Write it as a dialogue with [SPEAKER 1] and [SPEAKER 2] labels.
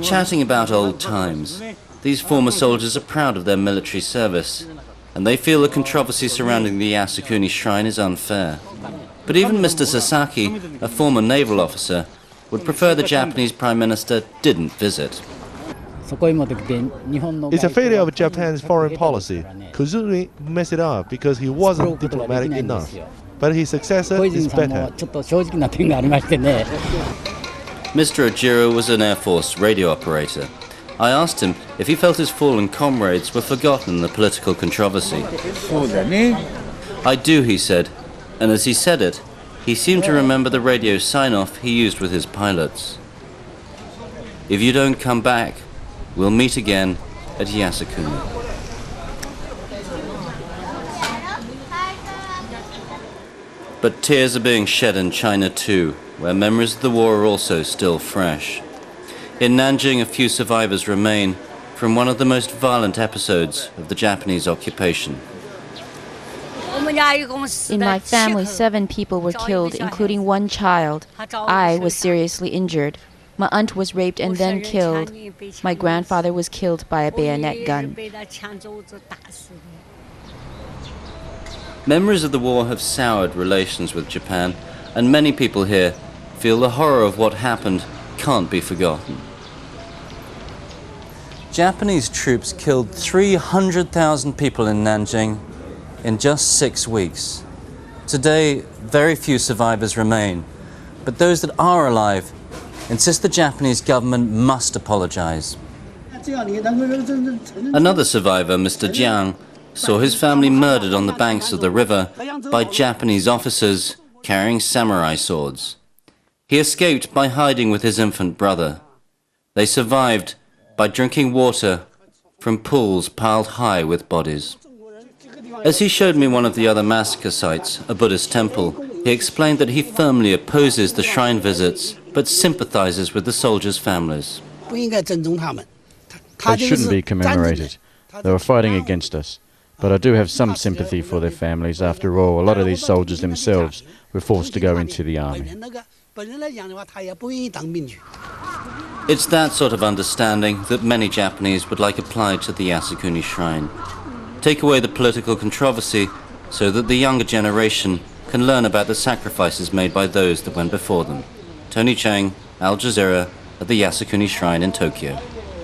[SPEAKER 1] Chatting about old times, these former soldiers are proud of their military service, and they feel the controversy surrounding the Yasukuni shrine is unfair. But even Mr. Sasaki, a former naval officer, would prefer the Japanese Prime Minister didn't visit.
[SPEAKER 2] It's a failure of Japan's foreign policy. Koizumi messed it up because he wasn't diplomatic enough. But his successor is better.
[SPEAKER 1] Mr. Ojiro was an Air Force radio operator. I asked him if he felt his fallen comrades were forgotten in the political controversy. I do, he said, and as he said it, he seemed to remember the radio sign-off he used with his pilots. If you don't come back, we'll meet again at Yasukuni. But tears are being shed in China too, where memories of the war are also still fresh. In Nanjing, a few survivors remain from one of the most violent episodes of the Japanese occupation.
[SPEAKER 3] In my family, 7 people were killed, including 1 child. I was seriously injured. My aunt was raped and then killed. My grandfather was killed by a bayonet gun.
[SPEAKER 1] Memories of the war have soured relations with Japan, and many people here feel the horror of what happened can't be forgotten. Japanese troops killed 300,000 people in Nanjing in just 6 weeks. Today, very few survivors remain, but those that are alive insist the Japanese government must apologize. Another survivor, Mr. Jiang, saw his family murdered on the banks of the river by Japanese officers carrying samurai swords. He escaped by hiding with his infant brother. They survived by drinking water from pools piled high with bodies. As he showed me one of the other massacre sites, a Buddhist temple, he explained that he firmly opposes the shrine visits, but sympathizes with the soldiers' families.
[SPEAKER 4] They shouldn't be commemorated. They were fighting against us. But I do have some sympathy for their families. After all, a lot of these soldiers themselves were forced to go into the army.
[SPEAKER 1] It's that sort of understanding that many Japanese would like applied to the Yasukuni shrine. Take away the political controversy so that the younger generation can learn about the sacrifices made by those that went before them. Tony Cheng, Al Jazeera, at the Yasukuni shrine in Tokyo.